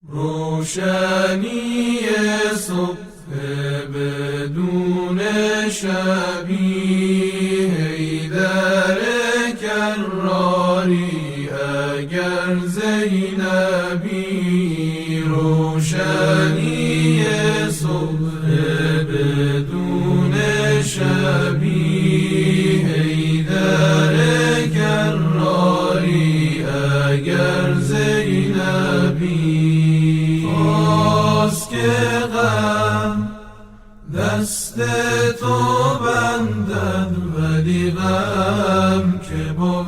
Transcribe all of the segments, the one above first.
روشنی صبح بدون شبیه حیدر کراری اگر زینبی. روشنی صبح بدون شبیه حیدر کراری اگر زینبی. که غم دست تو بندد ولی غم که بود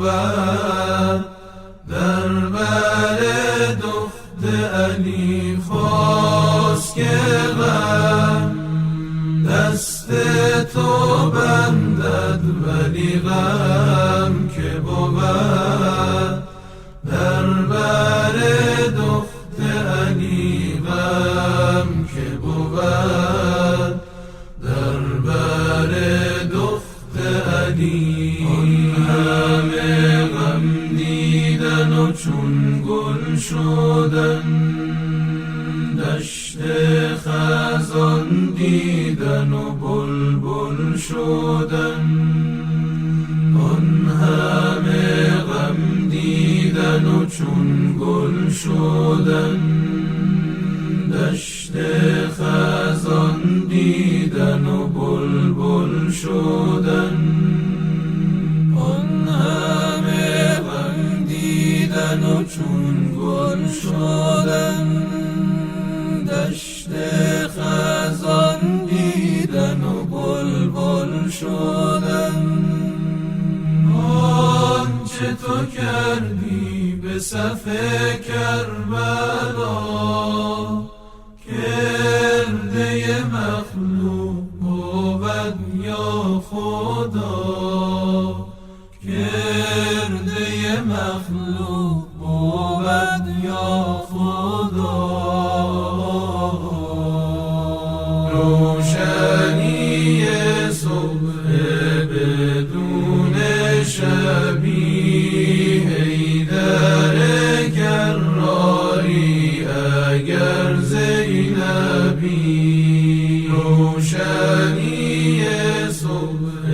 در بر دخت علی. خواست که غم دست تو بندد ولی غم که بود در بر دخت علی. غم که بود در بر دخت علی. آن همه غم دیدن و چون گل شدن، دشت خزان دیدن و بلبل شدن. آن همه غم دیدن و چون گل شدن، دشت خزان دیدن و بلبل شدن. آن همه غم دیدن و چون گل شدن، دشت خزان دیدن و بلبل شدن. آنچه تو کردی به صف کربلا، کرده مخلوق بود یا خدا. کرده مخلوق بود یا خدا. روشنی صبح بدون شبیه حیدر کراری اگر زینبی. روشنی صبح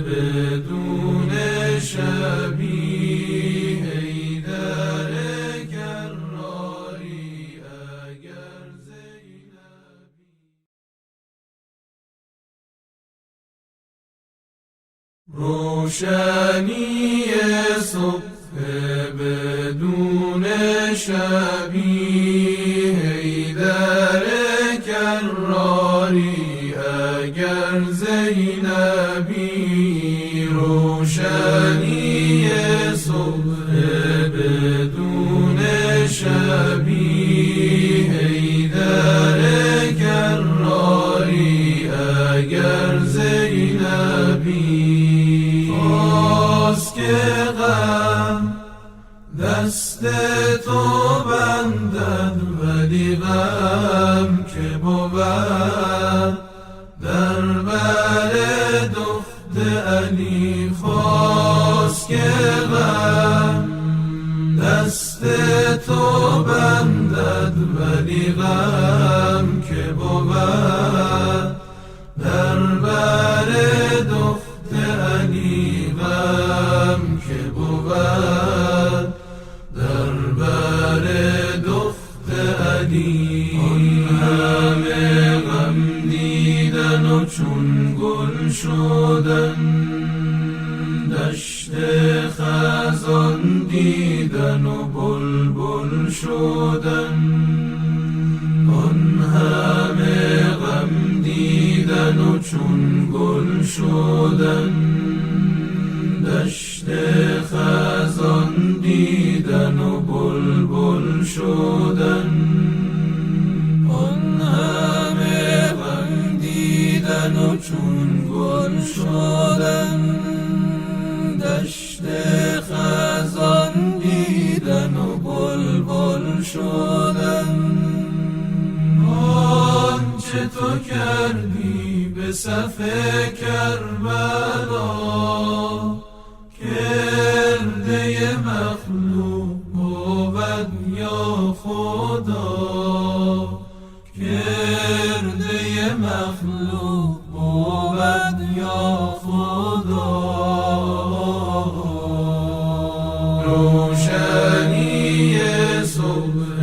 بدون شبیه حیدر کراری اگر زینبی. روشنی صبح بدون شبیه حیدر کراری اگر زینبی. روشنی صبح بدون شبیه حیدر کراری اگر زینبی. خواست که غم دست تو بندد ولی غم که بود در بر دخت علی. خواست که غم دست تو بندد ولی غم که بود در بر دخت علی. غم که بود در بر دخت علی. آن همه غم دیدن و چون گل شدن، دشت خزان دیدن و بلبل شدن. آن همه غم دیدن و چون گل شدن، دشت خزان دیدن و بلبل شدن. آن همه غم دیدن و چون گل شدن، دشت خزان دیدن و بلبل شدن. آنچه تو کردی به صف کربلا، کرده مخلوق بود یا خدا. خدا کرده مخلوق بود یا خدا روشنی صبح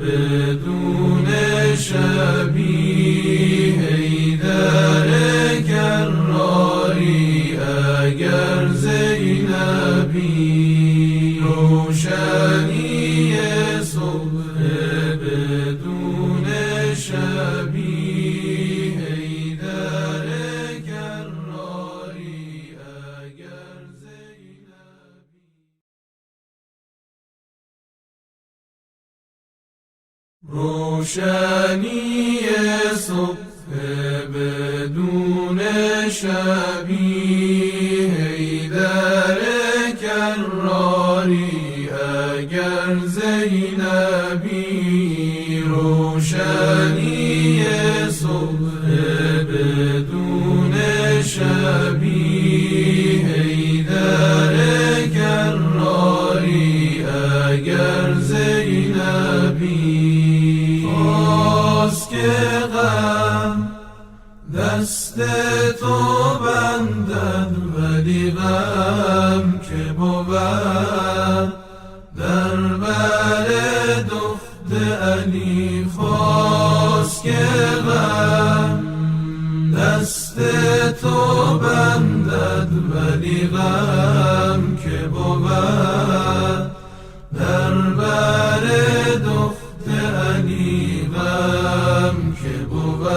بدون شبیه حیدر کراری اگر زینبی روشنی صبح بدون شبیه حیدر کراری اگر زینبی روشنی صبح بدون شبیه حیدر کراری اگر زینبی روشنی صبح بدون شبیه حیدر کراری اگر زینبی خواست که غم دست تو بندد ولی غم که بود در بر دخت علی خواست که غم دست تو بندد ولی غم که بود در بر دخت علی غم که بود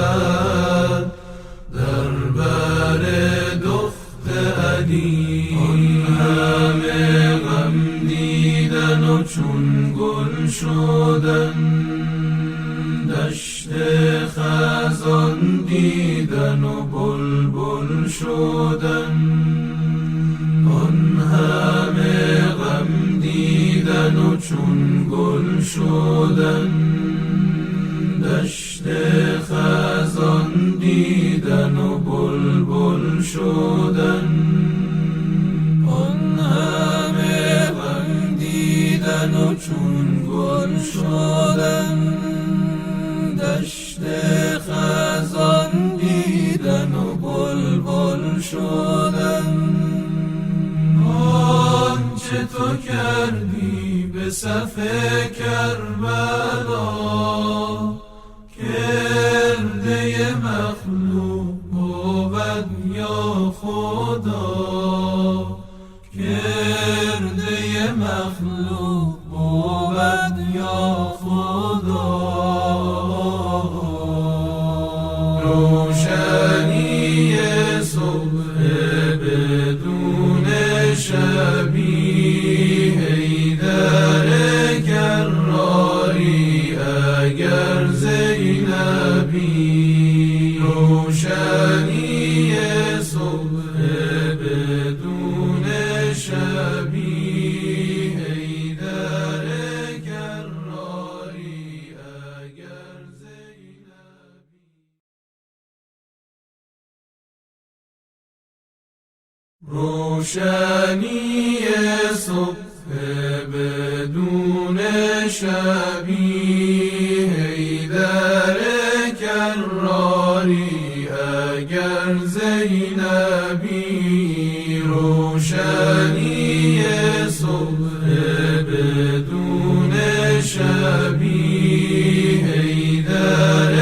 در بر دخت علی آن همه غم دیدن و چون گل شدن دشت خزان دیدن و بلبل شدن آن همه غم دیدن و چون گل شدن دشت خزان دیدن و بلبل شدن آن همه غم دیدن و چون گل شدن دشت خزان دیدن و بلبل شدن آنچه تو کردی به صف کربلا کرده مخلوق بود یا خدا کرده مخلوق بود یا خدا روشنی صبح بدون شبیه حیدر کراری اگر زینبی روشنی صبح بدون شبیه حیدر کراری اگر زینبی روشنی صبح بدون شبیه حیدر کراری اگر زینبی روشنی صبح بدون شبیه حیدر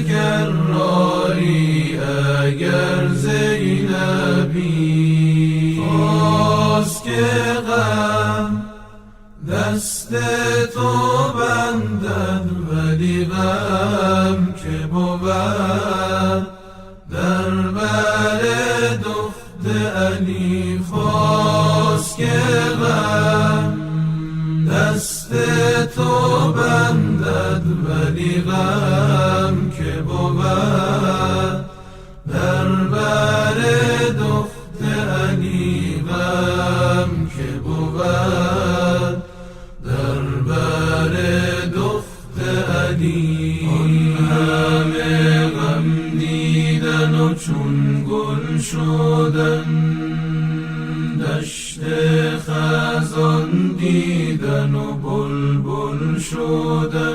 کراری اگر زینبی خواست که غم دست تو بندد ولی غم که بود در بر دخت علی خواست که غم دست تو بندد ولی غم که بود در بر دخت علی غم که بود در بر دخت علی آن همه غم دیدن و چون گل شدن دشت خزان دیدن و بلبل شدن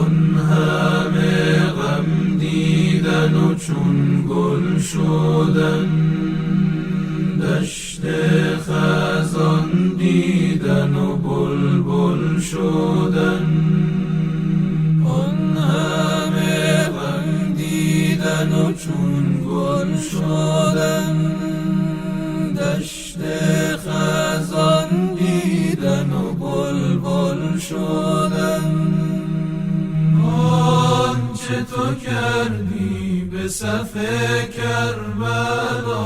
آن همه غم دیدن و چون گل شدن، دشت خزان دیدن و بلبل شدن. آن همه غم دیدن و چون گل شدن، دشت خزان دیدن و بلبل شدن. آنچه تو کردی به صف کربلا،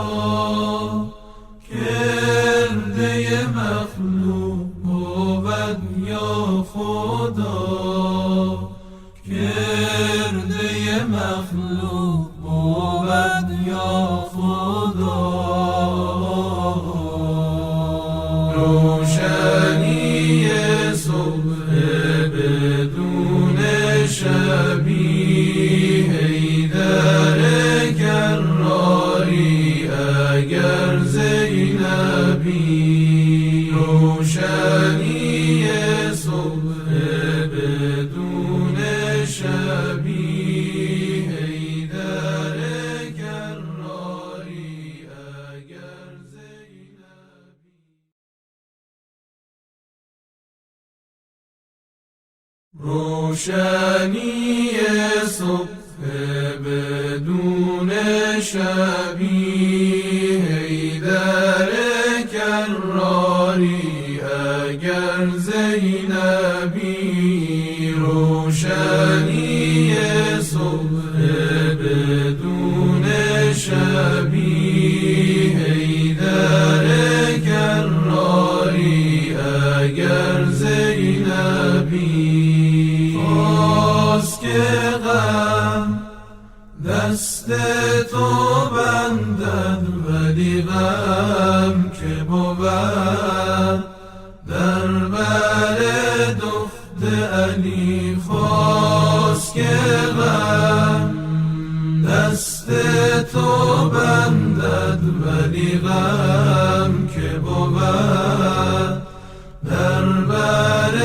کرده مخلوق بود یا خدا، کرده مخلوق بود یا خدا. روشنی صبح بدون شبیه، حیدر کراری اگر زینبی. روشنی صبح بدون شبیه، حیدر کراری اگر زینبی. روشنی صبح بدون شبیه، حیدر کراری اگر زینبی. روشنی صبح بدون شبیه، حیدر کراری اگر زینبی. خواست که غم دست تو بندد، ولی غم که بود در بر دخت علی. خواست که غم دست تو بندد، ولی غم که بود در بر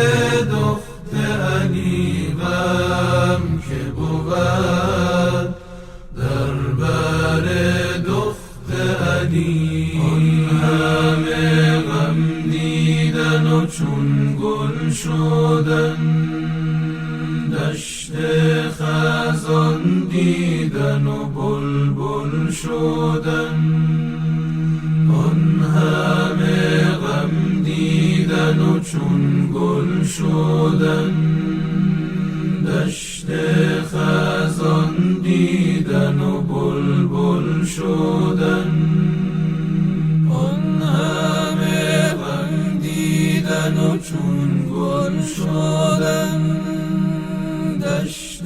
دخت علی. غم که بود در بر دخت علی. آن همه غم دیدن و چون گل شدن، دشت خزان دیدن و بلبل شدن. آن همه غم دیدن و چون گل شدن، دشت خزان دیدن و بلبل شدن. آن همه غم دیدن و چون گل شدن، دشت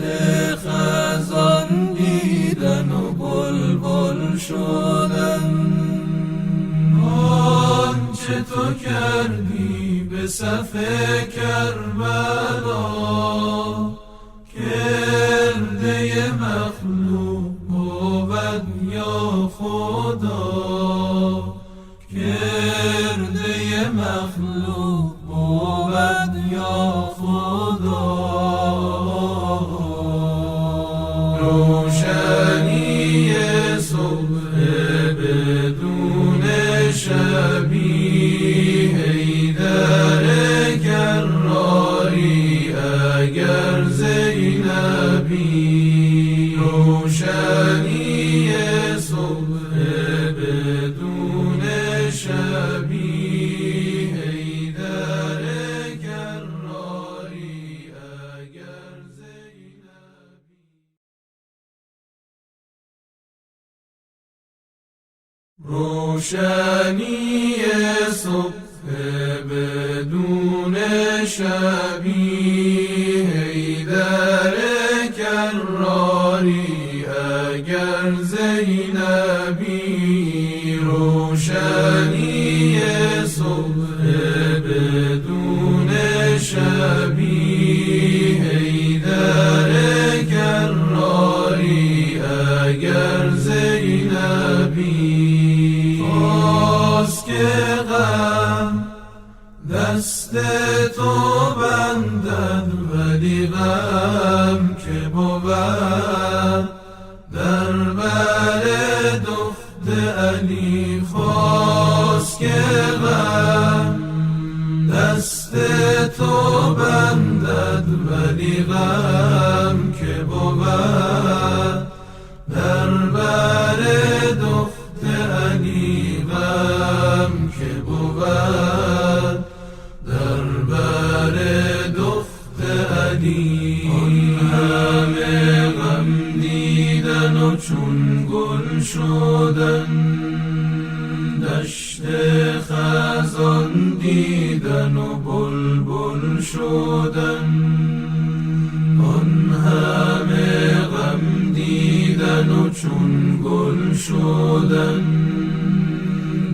خزان دیدن و بلبل شدن. آنچه تو کردی به صف کربلا، کرده مخلوق بود یا خدا، کرده مخلوق بود یا خدا. روشنی صبح بدون شبیه، حیدر کراری اگر زینبی. روشنی صبح بدون شبیه، حیدر کراری اگر زینبی. روشنی صبح بدون شبیه، حیدر کراری اگر زینبی. روشنی صبح بدون شبیه، حیدر کراری اگر زینبی. خواست که غم دست تو بندد، ولی غم که بود در بر دخت علی خواست که غم دست تو بندد ولی غم که بود در بر دخت علی غم که بود در بر دخت علی آن همه غم دیدن و چون گل شدن دشت خزان دیدن و بلبل شدن آن همه غم دیدن و چون گل شدن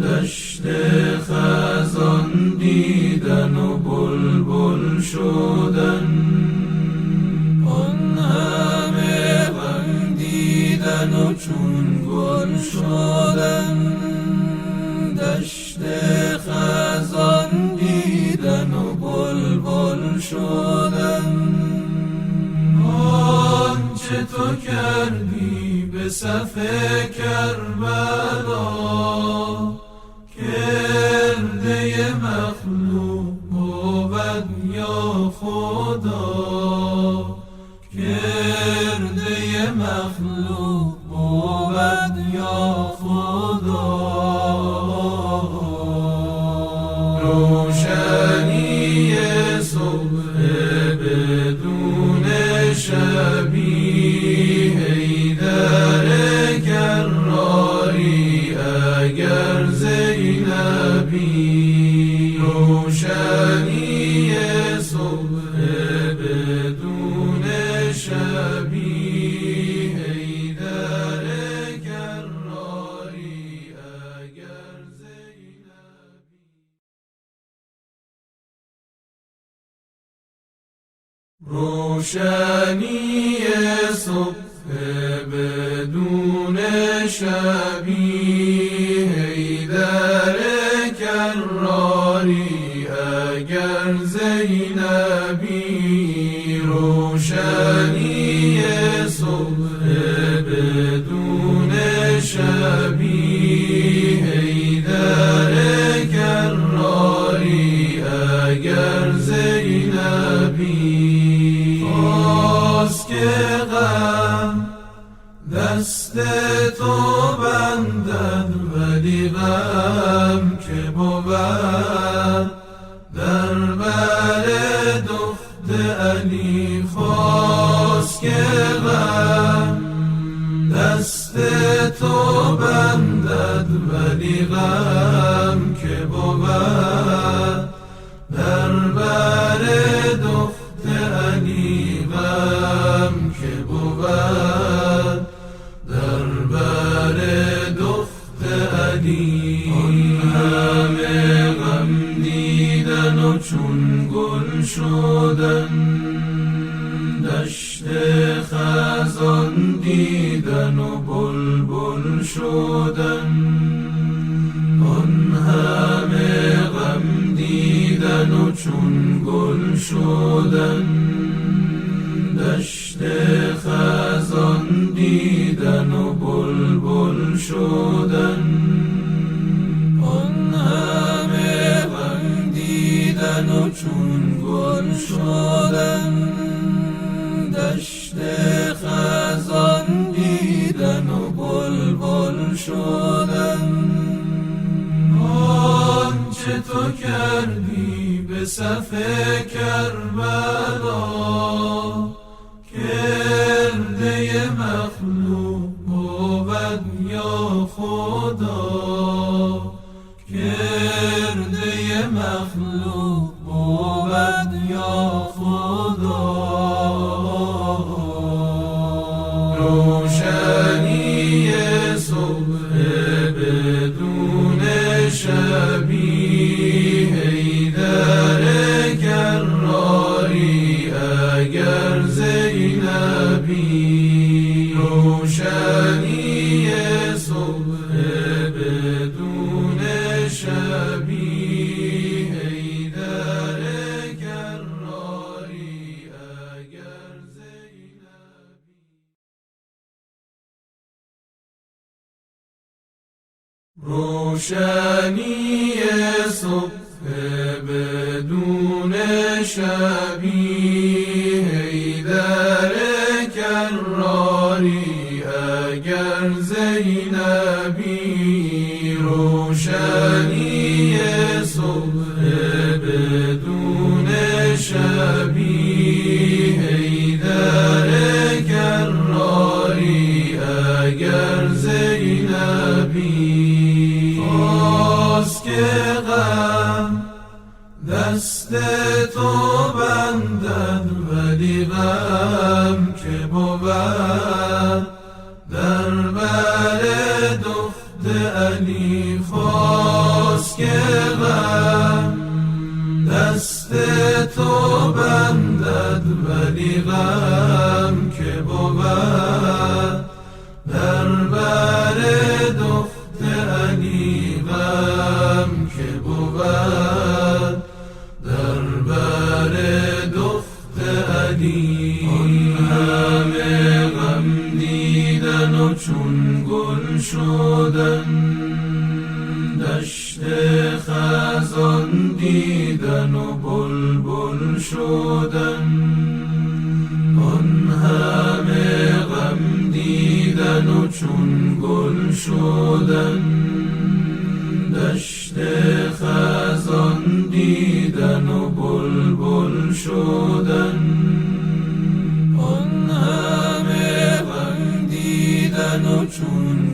دشت خزان دیدن و بلبل شدن آن همه غم دیدن و چون گل شدن دشت خزان دیدن و بلبل شدن آنچه تو کردی به صف کربلا کرده مخلوق بود یا خدا کرده مخلوق بود یا خدا روشنی صبح بدون شبیه حیدر کراری اگر زینبی روشنی صبح بدون شبیه حیدر کراری اگر زینبی روشنی صبح بدون شبیه حیدر کراری اگر زینبی روشنی صبح بدون شبیه حیدر کراری اگر زینبی خواست که غم دست تو بندد ولی غم که بود در بر دخت علی خواست که غم دست تو بندد ولی غم که بود در بر دخت علی غم که بود در بر دخت علی آن همه غم دیدن و چون گل شدن دشت خزان دیدن و بلبل شدن آن همه غم دیدن و چون گل شدن دشت خزان دیدن و بلبل شدن آن همه غم دیدن و چون گل شدن دشت خزان دیدن و بلبل شدن آنچه تو کردی به صف کربلا کرده مخلوق بود یا خدا کرده مخلوق بود یا خدا روشنی صبح بدون شبیه حیدر کراری اگر زینبی روشنی صبح بدون شبیه حیدر کراری روشنی صبح بدون شبیه حیدر کراری اگر زینبی. روشنی صبح بدون شبیه حیدر کراری اگر زینبی. خواست که غم دست تو بندد ولی غم که بود در بر دخت علی. خواست که غم دست تو بندد ولی غم که بود در بر دخت علی. غم که بود در بر دخت علی. آن همه غم دیدن و چون گل شدن دشت خزان دیدن و بلبل شدن. آن همه غم دیدن و چون گل شدن دشت خزان دیدن و بلبل شدن. آن همه غم دیدن و چون